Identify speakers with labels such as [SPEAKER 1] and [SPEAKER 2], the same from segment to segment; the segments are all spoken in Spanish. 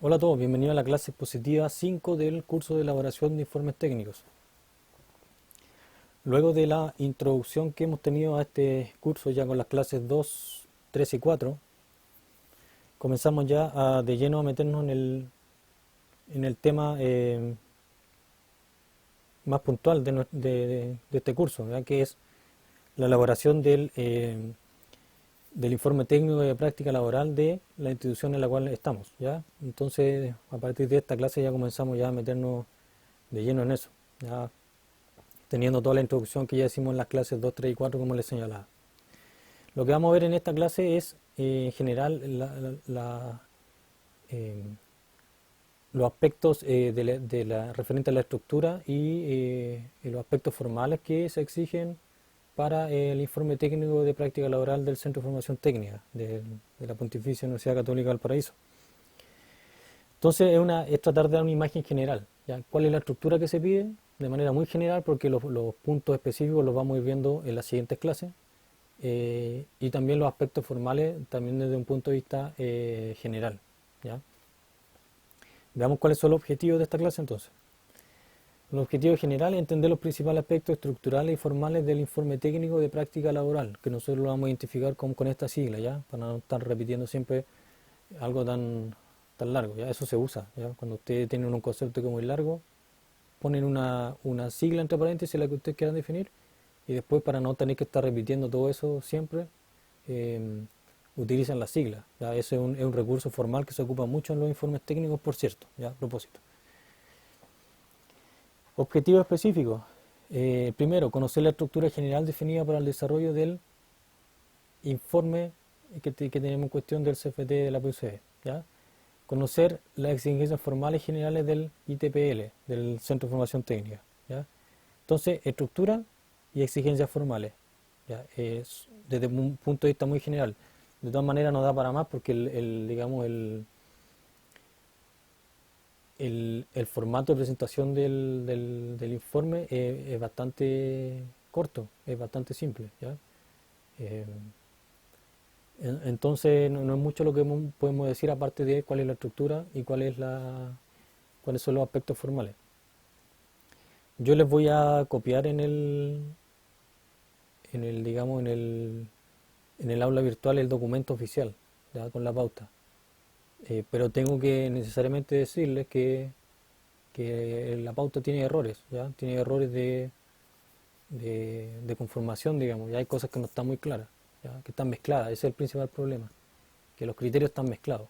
[SPEAKER 1] Hola a todos, bienvenidos a la clase expositiva 5 del curso de elaboración de informes técnicos. Luego de la introducción que hemos tenido a este curso ya con las clases 2, 3 y 4, comenzamos ya de lleno a meternos en el tema más puntual de este curso, ¿ya? Que es la elaboración del informe técnico de práctica laboral de la institución en la cual estamos, ¿ya? Entonces, a partir de esta clase ya comenzamos ya a meternos de lleno en eso, ya teniendo toda la introducción que ya hicimos en las clases 2, 3 y 4 como les señalaba. Lo que vamos a ver en esta clase es en general eh, los aspectos referente a la estructura y los aspectos formales que se exigen para el informe técnico de práctica laboral del Centro de Formación Técnica de la Pontificia Universidad Católica del Paraíso. Entonces es tratar de dar una imagen general, ¿ya? ¿Cuál es la estructura que se pide? De manera muy general, porque los puntos específicos los vamos a ir viendo en las siguientes clases, y también los aspectos formales, también desde un punto de vista general, ¿ya? Veamos cuáles son los objetivos de esta clase entonces. El objetivo general es entender los principales aspectos estructurales y formales del informe técnico de práctica laboral, que nosotros lo vamos a identificar con esta sigla, ¿ya? Para no estar repitiendo siempre algo tan largo, ¿ya? Eso se usa, ¿ya? Cuando ustedes tienen un concepto que es muy largo, ponen una sigla entre paréntesis, la que ustedes quieran definir, y después para no tener que estar repitiendo todo eso siempre, eh, utilizan la sigla, ¿ya? Ese es un recurso formal que se ocupa mucho en los informes técnicos, por cierto, ¿ya? A propósito. Objetivos específicos. Primero, conocer la estructura general definida para el desarrollo del informe que tenemos en cuestión del CFT de la PUC, ¿ya? Conocer las exigencias formales generales del ITPL, del Centro de Formación Técnica, ¿ya? Entonces, estructura y exigencias formales, ¿ya? Desde un punto de vista muy general. De todas maneras no da para más porque digamos, el formato de presentación del informe es bastante corto, es bastante simple, ¿ya? Eh, entonces no es mucho lo que podemos decir aparte de cuál es la estructura y cuáles son los aspectos formales. Yo les voy a copiar digamos, en el aula virtual el documento oficial, ¿ya? Con la pauta. Pero tengo que necesariamente decirles que la pauta tiene errores, ¿ya? Tiene errores de conformación, digamos, ya hay cosas que no están muy claras, ¿ya? Que están mezcladas, ese es el principal problema, que los criterios están mezclados.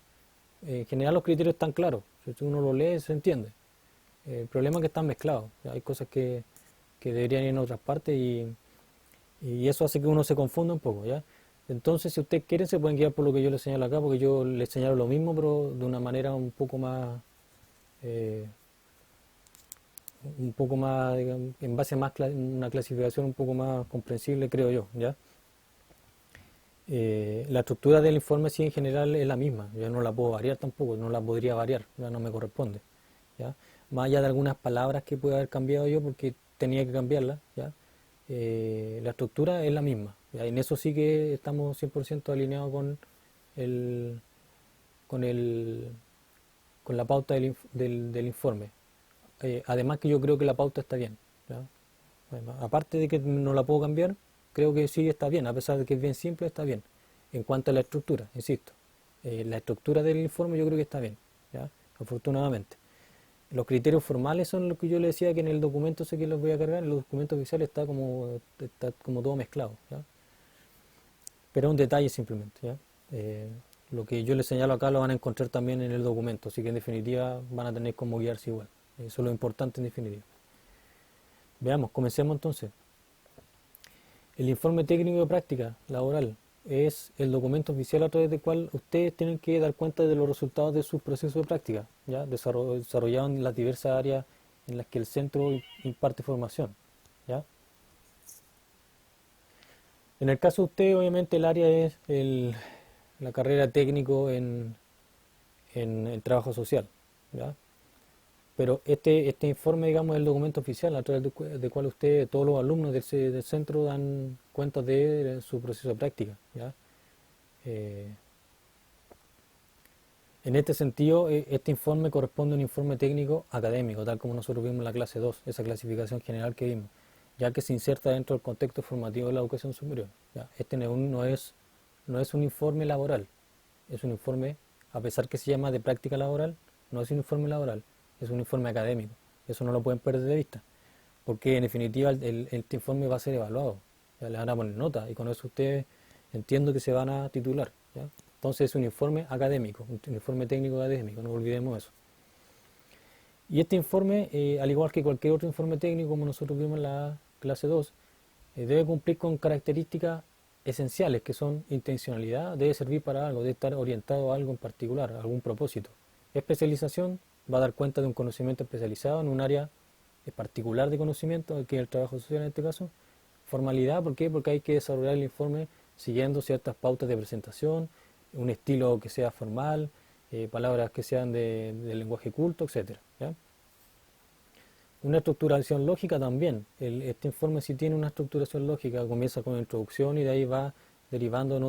[SPEAKER 1] En general los criterios están claros, si uno lo lee se entiende. El problema es que están mezclados, ¿ya? Hay cosas que deberían ir en otras partes y eso hace que uno se confunda un poco, ¿ya? Entonces, si ustedes quieren, se pueden guiar por lo que yo les señalo acá, porque yo les señalo lo mismo, pero de una manera eh, un poco más, digamos, en base a una clasificación un poco más comprensible, creo yo, ¿ya? La estructura del informe sí en general es la misma, yo no la puedo variar tampoco, no la podría variar, ya no me corresponde, ¿ya? Más allá de algunas palabras que pueda haber cambiado yo porque tenía que cambiarlas, ¿ya? La estructura es la misma, ¿ya? En eso sí que estamos 100% alineados el, con el, con la pauta del informe. Además que yo creo que la pauta está bien, ¿ya? Bueno, aparte de que no la puedo cambiar, creo que sí está bien, a pesar de que es bien simple, está bien. En cuanto a la estructura, insisto, la estructura del informe yo creo que está bien, ¿ya? Afortunadamente. Los criterios formales son lo que yo le decía que en el documento sé que los voy a cargar, en los documentos oficiales está como todo mezclado, ¿ya? Pero es un detalle simplemente, ¿ya? Lo que yo les señalo acá lo van a encontrar también en el documento, así que en definitiva van a tener como guiarse igual. Eso es lo importante en definitiva. Veamos, comencemos entonces. El informe técnico de práctica laboral es el documento oficial a través del cual ustedes tienen que dar cuenta de los resultados de sus procesos de práctica, ¿ya? Desarrollados en las diversas áreas en las que el centro imparte formación, ¿ya? En el caso de usted, obviamente el área es la carrera técnico en trabajo social, ¿ya? Pero este informe, digamos, es el documento oficial a través del cual usted, todos los alumnos del centro dan cuenta de su proceso de práctica, ¿ya? Eh, En este sentido, este informe corresponde a un informe técnico académico, tal como nosotros vimos en la clase 2, esa clasificación general que vimos, ya que se inserta dentro del contexto formativo de la educación superior. ¿Ya? Este no es un informe laboral, es un informe, a pesar que se llama de práctica laboral, no es un informe laboral, es un informe académico. Eso no lo pueden perder de vista, porque en definitiva este informe va a ser evaluado, ya le van a poner nota y con eso ustedes entiendo que se van a titular. ¿Ya? Entonces es un informe académico, un informe técnico académico, no olvidemos eso. Y este informe, al igual que cualquier otro informe técnico, como nosotros vimos en la clase 2, debe cumplir con características esenciales que son intencionalidad, debe servir para algo, debe estar orientado a algo en particular, a algún propósito. Especialización, va a dar cuenta de un conocimiento especializado en un área particular de conocimiento, que es el trabajo social en este caso. Formalidad, ¿por qué? Porque hay que desarrollar el informe siguiendo ciertas pautas de presentación, un estilo que sea formal, palabras que sean de lenguaje culto, etcétera. ¿Ya? Una estructuración lógica también. Este informe sí tiene una estructuración lógica, comienza con la introducción y de ahí va derivando en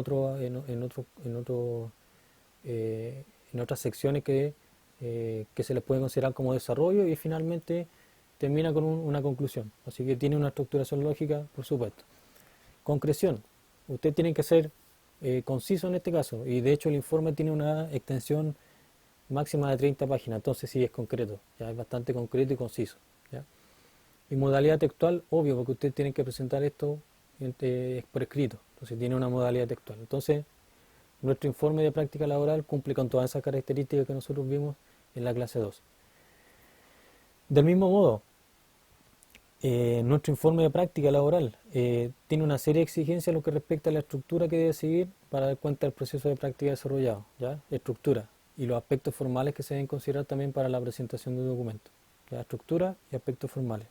[SPEAKER 1] otras secciones que se les puede considerar como desarrollo y finalmente termina con una conclusión. Así que tiene una estructuración lógica, por supuesto. Concreción. Usted tiene que ser conciso en este caso y de hecho el informe tiene una extensión máxima de 30 páginas, entonces sí es concreto, ya es bastante concreto y conciso. ¿Ya? Y modalidad textual, obvio, porque usted tiene que presentar esto por escrito, entonces tiene una modalidad textual. Entonces, nuestro informe de práctica laboral cumple con todas esas características que nosotros vimos en la clase 2. Del mismo modo, nuestro informe de práctica laboral tiene una serie de exigencias en lo que respecta a la estructura que debe seguir para dar cuenta del proceso de práctica desarrollado, ¿ya? Estructura y los aspectos formales que se deben considerar también para la presentación de un documento, ¿ya? Estructura y aspectos formales.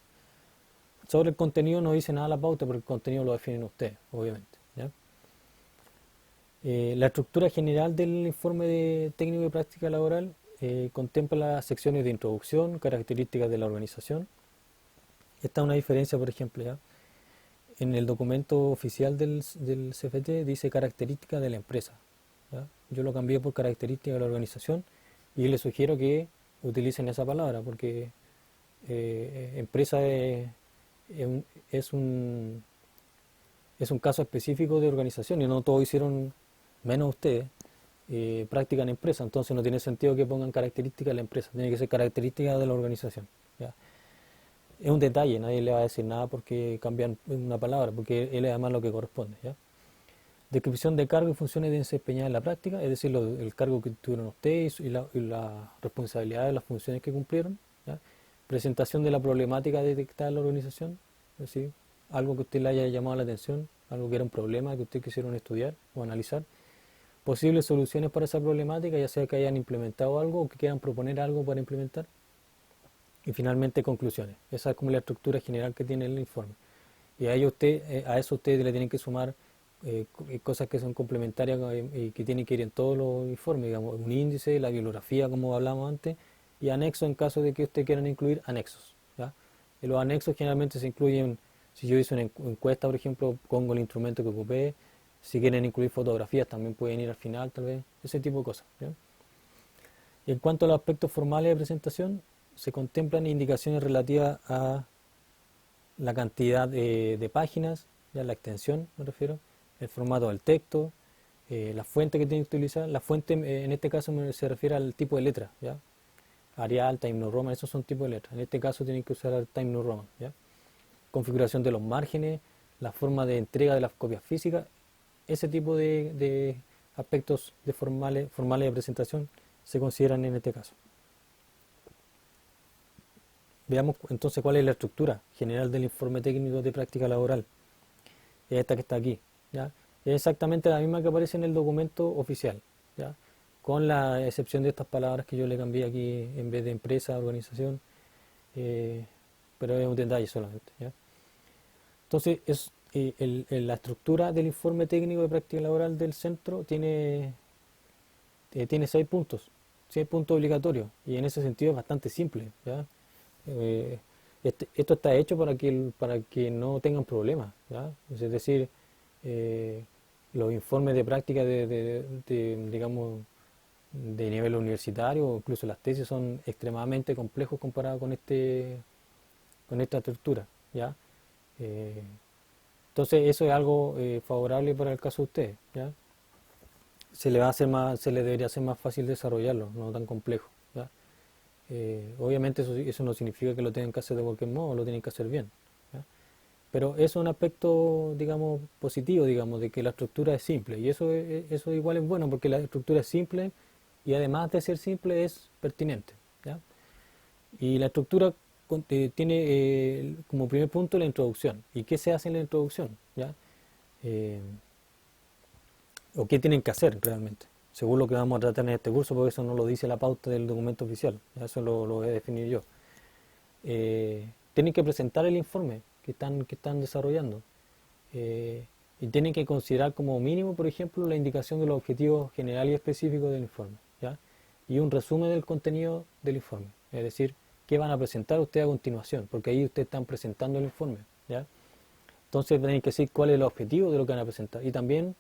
[SPEAKER 1] Sobre el contenido no dice nada la pauta porque el contenido lo definen ustedes, obviamente, ¿ya? La estructura general del informe de técnico de práctica laboral contempla las secciones de introducción, características de la organización. Esta es una diferencia, por ejemplo, ¿ya? En el documento oficial del CFT dice características de la empresa, ¿ya? Yo lo cambié por características de la organización y les sugiero que utilicen esa palabra porque empresa es un, es un caso específico de organización y no todos hicieron, menos ustedes, práctica en empresa, entonces no tiene sentido que pongan características de la empresa, tiene que ser características de la organización, ¿ya? Es un detalle, nadie le va a decir nada porque cambian una palabra, porque él es además lo que corresponde, ¿ya? Descripción de cargo y funciones de desempeñar en la práctica, es decir, el cargo que tuvieron ustedes y la responsabilidad de las funciones que cumplieron, ¿ya? Presentación de la problemática detectada en la organización, es decir, algo que a usted le haya llamado la atención, algo que era un problema que ustedes quisieron estudiar o analizar. Posibles soluciones para esa problemática, ya sea que hayan implementado algo o que quieran proponer algo para implementar. Y finalmente conclusiones. Esa es como la estructura general que tiene el informe. Y a eso ustedes le tienen que sumar cosas que son complementarias y que tienen que ir en todos los informes, digamos, un índice, la bibliografía como hablamos antes, y anexos en caso de que ustedes quieran incluir anexos, ¿ya? Y los anexos generalmente se incluyen, si yo hice una encuesta, por ejemplo, pongo el instrumento que ocupé, si quieren incluir fotografías también pueden ir al final, tal vez, ese tipo de cosas, ¿ya? Y en cuanto a los aspectos formales de presentación, se contemplan indicaciones relativas a la cantidad de páginas, ya la extensión me refiero, el formato del texto, la fuente que tiene que utilizar. La fuente en este caso se refiere al tipo de letra, ¿ya? Arial, Times New Roman, esos son tipos de letras. En este caso tienen que usar Times New Roman, ¿ya? Configuración de los márgenes, la forma de entrega de las copias físicas, ese tipo de aspectos formales de presentación se consideran en este caso. Veamos entonces cuál es la estructura general del informe técnico de práctica laboral. Es esta que está aquí, ¿ya? Es exactamente la misma que aparece en el documento oficial, ¿ya? Con la excepción de estas palabras que yo le cambié aquí en vez de empresa, organización, eh, pero es un detalle solamente, ¿ya? Entonces, la estructura del informe técnico de práctica laboral del centro tiene 6 puntos obligatorios, y en ese sentido es bastante simple, ¿ya? Eh, esto está hecho para que no tengan problemas, ¿ya? Es decir, los informes de práctica digamos, de nivel universitario, incluso las tesis son extremadamente complejos comparados con esta estructura, ¿ya? Eh, entonces eso es algo favorable para el caso de ustedes, ¿ya? Se le debería hacer más fácil desarrollarlo, no tan complejo, ¿ya? Obviamente eso no significa que lo tengan que hacer de cualquier modo, lo tienen que hacer bien, ¿ya? Pero eso es un aspecto, digamos, positivo, digamos, de que la estructura es simple. Y eso igual es bueno porque la estructura es simple y además de ser simple es pertinente, ¿ya? Y la estructura tiene como primer punto la introducción. ¿Y qué se hace en la introducción? ¿Ya? Eh, ¿O qué tienen que hacer realmente? Según lo que vamos a tratar en este curso, porque eso no lo dice la pauta del documento oficial. ¿Ya? Eso lo voy a definir yo. Tienen que presentar el informe que están desarrollando. Eh, y tienen que considerar como mínimo, por ejemplo, la indicación de los objetivos generales y específicos del informe, ¿ya? Y un resumen del contenido del informe, es decir, qué van a presentar ustedes a continuación, porque ahí ustedes están presentando el informe, ¿ya? Entonces tienen que decir cuál es el objetivo de lo que van a presentar y también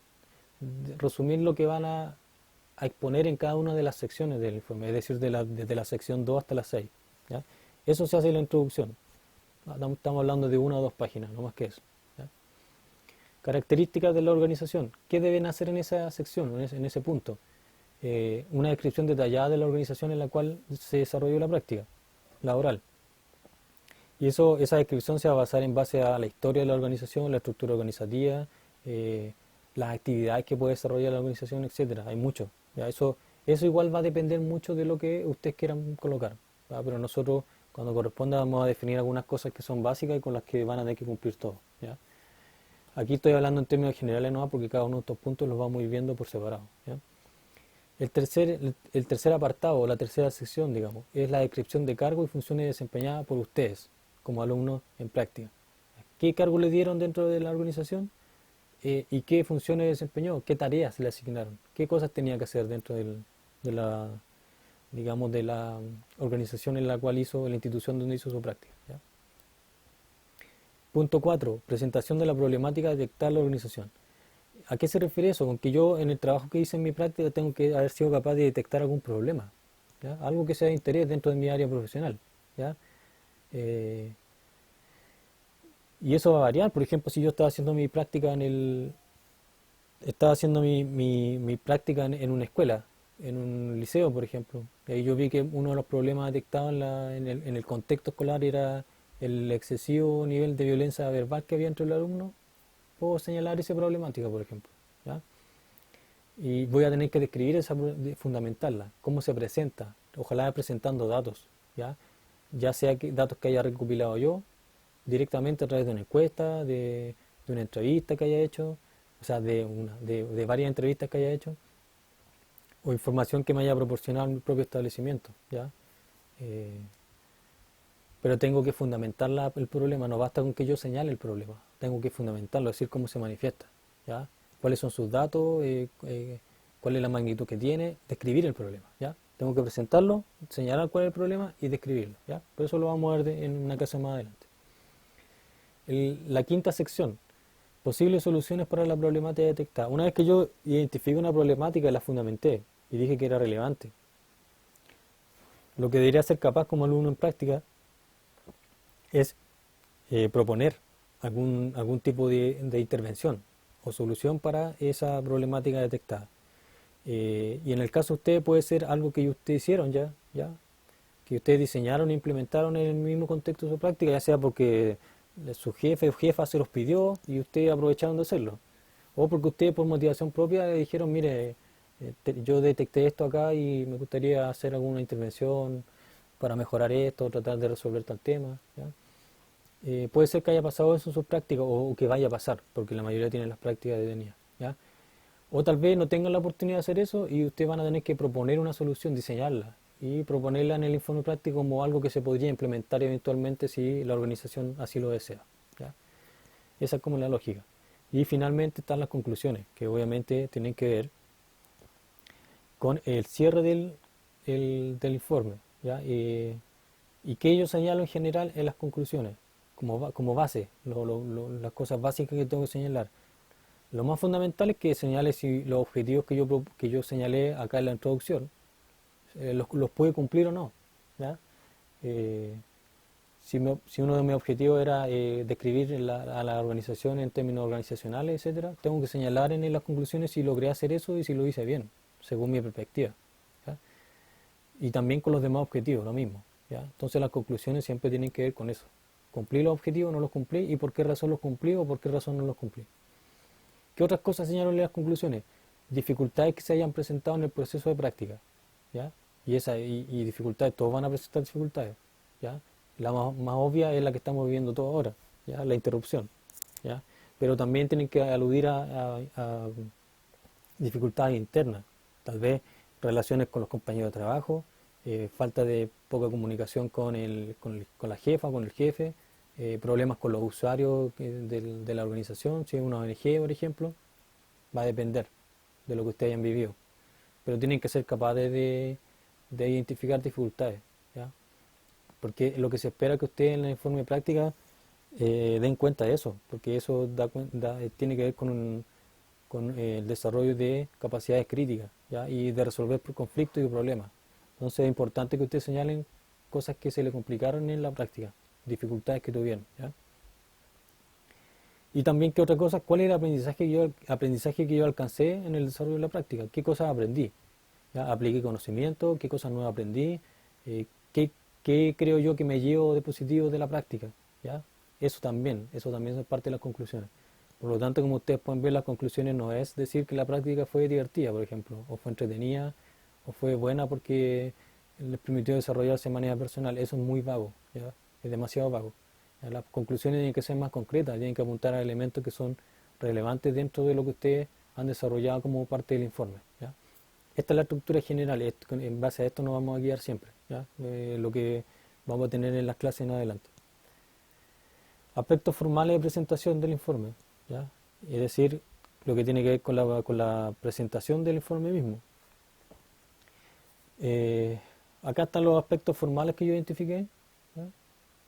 [SPEAKER 1] resumir lo que van a exponer en cada una de las secciones del informe, es decir, desde la sección 2 hasta la 6, ¿ya? Eso se hace en la introducción. Estamos hablando de una o dos páginas, no más que eso, ¿ya? Características de la organización. ¿Qué deben hacer en esa sección, en ese punto? Una descripción detallada de la organización en la cual se desarrolló la práctica laboral. Y esa descripción se va a basar en base a la historia de la organización, la estructura organizativa, eh, las actividades que puede desarrollar la organización, etcétera. Hay mucho. ¿Ya? Eso igual va a depender mucho de lo que ustedes quieran colocar, ¿ya? Pero nosotros, cuando corresponda, vamos a definir algunas cosas que son básicas y con las que van a tener que cumplir todos, ¿ya? Aquí estoy hablando en términos generales nomás porque cada uno de estos puntos los vamos a ir viendo por separado, ¿ya? El tercer apartado, o la tercera sección, digamos, es la descripción de cargos y funciones desempeñadas por ustedes como alumnos en práctica. ¿Qué cargo le dieron dentro de la organización? ¿Y qué funciones desempeñó? ¿Qué tareas le asignaron? ¿Qué cosas tenía que hacer dentro de la, digamos, de la organización en la cual hizo, la institución donde hizo su práctica, ¿ya? Punto 4. Presentación de la problemática de detectar la organización. ¿A qué se refiere eso? Con que yo en el trabajo que hice en mi práctica tengo que haber sido capaz de detectar algún problema, ¿ya? Algo que sea de interés dentro de mi área profesional, ¿ya? Eh, y eso va a variar. Por ejemplo, si yo estaba haciendo mi práctica estaba haciendo mi práctica en una escuela, en un liceo, por ejemplo, y ahí yo vi que uno de los problemas detectados en el contexto escolar era el excesivo nivel de violencia verbal que había entre los alumnos. Puedo señalar esa problemática, por ejemplo, ¿ya? Y voy a tener que describir fundamentarla, cómo se presenta, ojalá presentando datos, ¿ya? Ya sea datos que haya recopilado yo directamente a través de una encuesta, de una entrevista que haya hecho, o sea, de varias entrevistas que haya hecho, o información que me haya proporcionado mi propio establecimiento, ¿ya? Eh, pero tengo que fundamentar el problema, no basta con que yo señale el problema, tengo que fundamentarlo, decir cómo se manifiesta, ¿ya? Cuáles son sus datos, cuál es la magnitud que tiene, describir el problema, ¿ya? Tengo que presentarlo, señalar cuál es el problema y describirlo, ¿ya? Pero eso lo vamos a ver en una clase más adelante. La quinta sección, posibles soluciones para la problemática detectada. Una vez que yo identifique una problemática y la fundamenté y dije que era relevante, lo que debería ser capaz como alumno en práctica es proponer algún tipo de intervención o solución para esa problemática detectada. Y en el caso de ustedes puede ser algo que ustedes hicieron ya, que ustedes diseñaron e implementaron en el mismo contexto de su práctica, ya sea porque su jefe o jefa se los pidió y ustedes aprovecharon de hacerlo, o porque ustedes por motivación propia le dijeron, mire, yo detecté esto acá y me gustaría hacer alguna intervención para mejorar esto, tratar de resolver tal tema, ¿ya? Puede ser que haya pasado eso en sus prácticas o que vaya a pasar, porque la mayoría tienen las prácticas detenidas, ¿ya? O tal vez no tengan la oportunidad de hacer eso y ustedes van a tener que proponer una solución, diseñarla y proponerla en el informe práctico como algo que se podría implementar eventualmente si la organización así lo desea, ¿ya? Esa es como la lógica. Y finalmente están las conclusiones, que obviamente tienen que ver con el cierre del informe, ¿ya? Y que ellos señalan en general en las conclusiones, como base, las cosas básicas que tengo que señalar. Lo más fundamental es que señale si los objetivos que yo señalé acá en la introducción, los pude cumplir o no, ¿ya? Eh, si uno de mis objetivos era describir a la organización en términos organizacionales, etcétera, tengo que señalar en las conclusiones si logré hacer eso y si lo hice bien, según mi perspectiva, ¿ya? Y también con los demás objetivos, lo mismo, ¿ya? Entonces las conclusiones siempre tienen que ver con eso. ¿Cumplí los objetivos o no los cumplí? ¿Y por qué razón los cumplí o por qué razón no los cumplí? ¿Qué otras cosas señalan en las conclusiones? Dificultades que se hayan presentado en el proceso de práctica, ¿ya? Y dificultades, todos van a presentar dificultades, ¿ya? La más obvia es la que estamos viviendo todos ahora, ¿ya? La interrupción, ¿ya? Pero también tienen que aludir a dificultades internas, tal vez relaciones con los compañeros de trabajo, falta de poca comunicación con la jefa, con el jefe, problemas con los usuarios de la organización, si es una ONG, por ejemplo, va a depender de lo que ustedes hayan vivido. Pero tienen que ser capaces de identificar dificultades, ¿ya? Porque lo que se espera es que ustedes en el informe de práctica den cuenta de eso, porque eso tiene que ver con el desarrollo de capacidades críticas, ¿ya? Y de resolver conflictos y problemas. Entonces es importante que ustedes señalen cosas que se les complicaron en la práctica, dificultades que tuvieron, ¿ya? Y también, ¿qué otra cosa? ¿Cuál era el aprendizaje que yo alcancé en el desarrollo de la práctica? ¿Qué cosas aprendí? ¿Ya? ¿Apliqué conocimiento? ¿Qué cosas nuevas aprendí? Eh, ¿qué, qué creo yo que me llevo de positivo de la práctica? ¿Ya? Eso también es parte de las conclusiones. Por lo tanto, como ustedes pueden ver, las conclusiones no es decir que la práctica fue divertida, por ejemplo, o fue entretenida, o fue buena porque les permitió desarrollarse de manera personal. Eso es muy vago, ¿ya? Es demasiado vago. ¿Ya? Las conclusiones tienen que ser más concretas, tienen que apuntar a elementos que son relevantes dentro de lo que ustedes han desarrollado como parte del informe, ¿ya? Esta es la estructura general, en base a esto nos vamos a guiar siempre, ¿ya? Lo que vamos a tener en las clases en adelante. Aspectos formales de presentación del informe, ¿ya? Es decir, lo que tiene que ver con la presentación del informe mismo. Eh, Acá están los aspectos formales que yo identifiqué, ¿ya?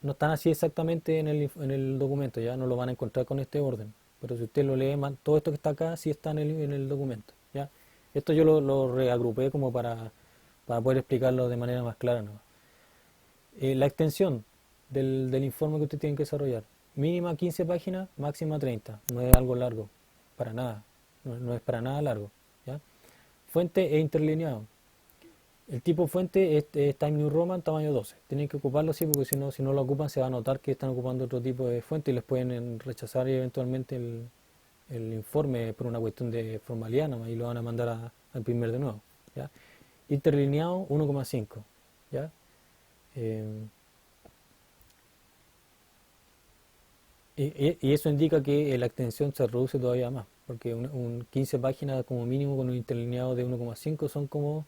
[SPEAKER 1] No están así exactamente en el documento, ya no lo van a encontrar con este orden, pero si usted lo lee, todo esto que está acá sí está en el documento, ¿ya? Esto yo lo reagrupé como para poder explicarlo de manera más clara, ¿no? La extensión del informe que usted tiene que desarrollar, mínima 15 páginas, máxima 30, no es algo largo, para nada, no es para nada largo, ¿ya? Fuente e interlineado. El tipo fuente es Time New Roman tamaño 12. Tienen que ocuparlo así porque si no lo ocupan se va a notar que están ocupando otro tipo de fuente y les pueden rechazar eventualmente el informe por una cuestión de formalidad nomás, y lo van a mandar a imprimir de nuevo, ¿ya? Interlineado 1,5, ¿ya? Eh, y eso indica que la extensión se reduce todavía más, porque 15 páginas como mínimo con un interlineado de 1,5 son como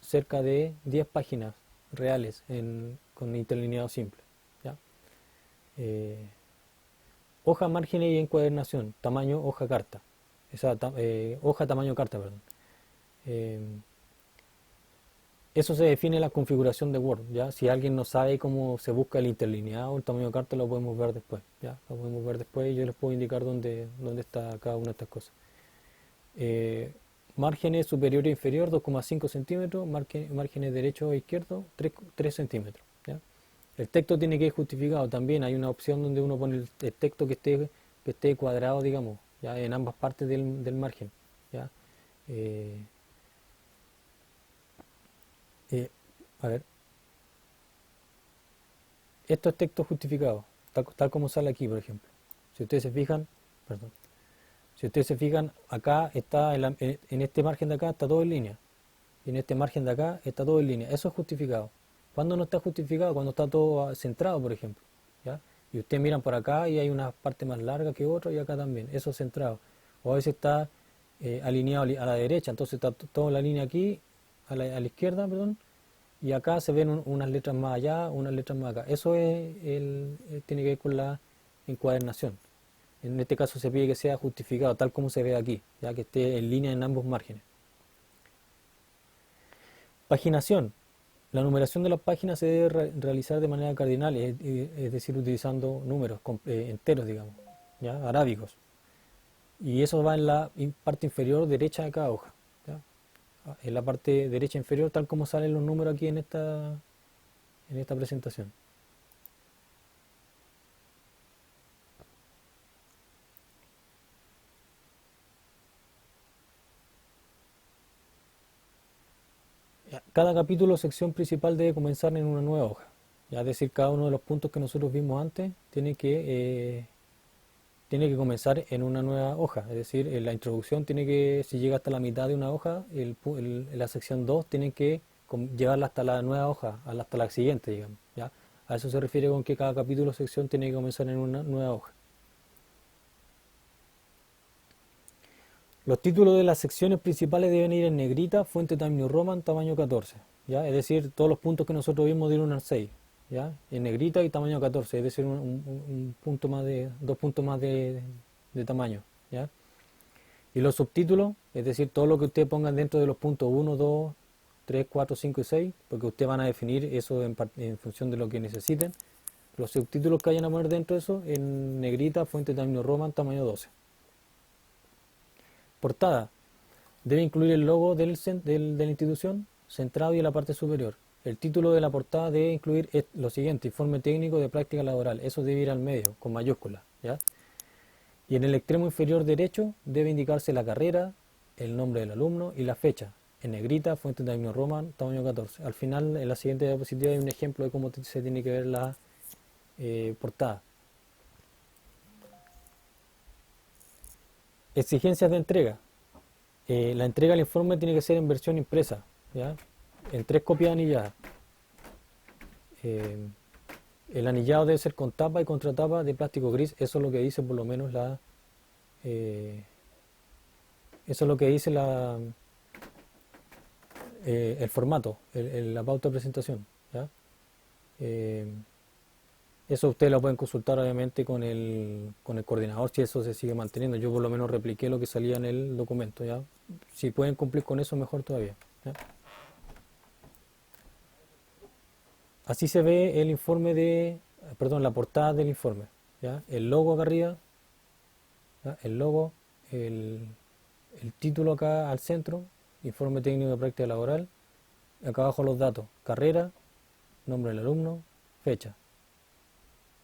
[SPEAKER 1] cerca de 10 páginas reales con interlineado simple, ¿ya? Eh, Hoja, márgenes y encuadernación, tamaño hoja carta, hoja tamaño carta, perdón. Eh, Eso se define en la configuración de Word, ¿ya? Si alguien no sabe cómo se busca el interlineado, el tamaño de carta, lo podemos ver después, ¿ya? Lo podemos ver después y yo les puedo indicar dónde está cada una de estas cosas. Eh, Márgenes superior e inferior 2,5 centímetros, márgenes derecho e izquierdo 3 centímetros, ¿ya? El texto tiene que ir justificado también, hay una opción donde uno pone el texto que esté cuadrado, digamos, ¿ya? En ambas partes del margen, ¿ya? Eh, eh, a ver, esto es texto justificado, tal como sale aquí, por ejemplo. Si ustedes se fijan, perdón, si ustedes se fijan, acá está, en este margen de acá está todo en línea, y en este margen de acá está todo en línea. Eso es justificado. ¿Cuándo no está justificado? Cuando está todo centrado, por ejemplo, ¿ya? Y ustedes miran por acá y hay una parte más larga que otra y acá también. Eso es centrado. O a veces está alineado a la derecha, entonces está toda la línea aquí, a la izquierda, perdón, y acá se ven unas letras más allá, unas letras más acá. Eso tiene que ver con la encuadernación. En este caso se pide que sea justificado, tal como se ve aquí, ya que esté en línea en ambos márgenes. Paginación. La numeración de las páginas se debe realizar de manera cardinal, es decir, utilizando números enteros, digamos, ¿ya? Arábicos. Y eso va en la parte inferior derecha de cada hoja, ¿ya? en la parte derecha inferior, tal como salen los números aquí en esta presentación. Cada capítulo o sección principal debe comenzar en una nueva hoja. Ya, es decir, cada uno de los puntos que nosotros vimos antes tiene que comenzar en una nueva hoja. Es decir, la introducción tiene que, si llega hasta la mitad de una hoja, la sección 2 tiene que llevarla hasta la nueva hoja, hasta la siguiente, digamos. ¿Ya? A eso se refiere con que cada capítulo o sección tiene que comenzar en una nueva hoja. Los títulos de las secciones principales deben ir en negrita, fuente Times New Roman, tamaño 14. ¿Ya? Es decir, todos los puntos que nosotros vimos del 1 al 6. ¿Ya? En negrita y tamaño 14, es decir, un punto más de, 2 puntos más de tamaño. ¿Ya? Y los subtítulos, es decir, todo lo que ustedes pongan dentro de los puntos 1, 2, 3, 4, 5 y 6, porque ustedes van a definir eso en función de lo que necesiten. Los subtítulos que vayan a poner dentro de eso, en negrita, fuente Times New Roman, tamaño 12. Portada. Debe incluir el logo de la institución, centrado y en la parte superior. El título de la portada debe incluir lo siguiente: informe técnico de práctica laboral. Eso debe ir al medio, con mayúsculas. ¿Ya? Y en el extremo inferior derecho debe indicarse la carrera, el nombre del alumno y la fecha. En negrita, fuente de Times New Roman, tamaño 14. Al final, en la siguiente diapositiva hay un ejemplo de cómo se tiene que ver la portada. Exigencias de entrega. La entrega del informe tiene que ser en versión impresa, ¿ya? En 3 copias anilladas. Eh, el anillado debe ser con tapa y contratapa de plástico gris. Eso es lo que dice por lo menos eso es lo que dice el formato, la pauta de presentación. ¿Ya? Eh, Eso ustedes lo pueden consultar obviamente con el coordinador si eso se sigue manteniendo. Yo por lo menos repliqué lo que salía en el documento. ¿Ya? Si pueden cumplir con eso, mejor todavía. ¿Ya? Así se ve el informe perdón, la portada del informe. ¿Ya? El logo acá arriba, ¿ya? El logo, el, el título acá al centro, informe técnico de práctica laboral. Acá abajo los datos: carrera, nombre del alumno, fecha.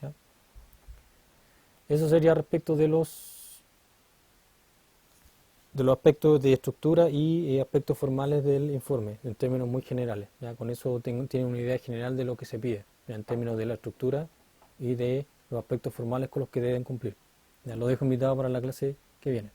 [SPEAKER 1] ¿Ya? Eso sería respecto de los aspectos de estructura y aspectos formales del informe, en términos muy generales. ¿Ya? Con eso tienen una idea general de lo que se pide, ¿ya? En términos de la estructura y de los aspectos formales con los que deben cumplir. Ya, lo dejo invitado para la clase que viene.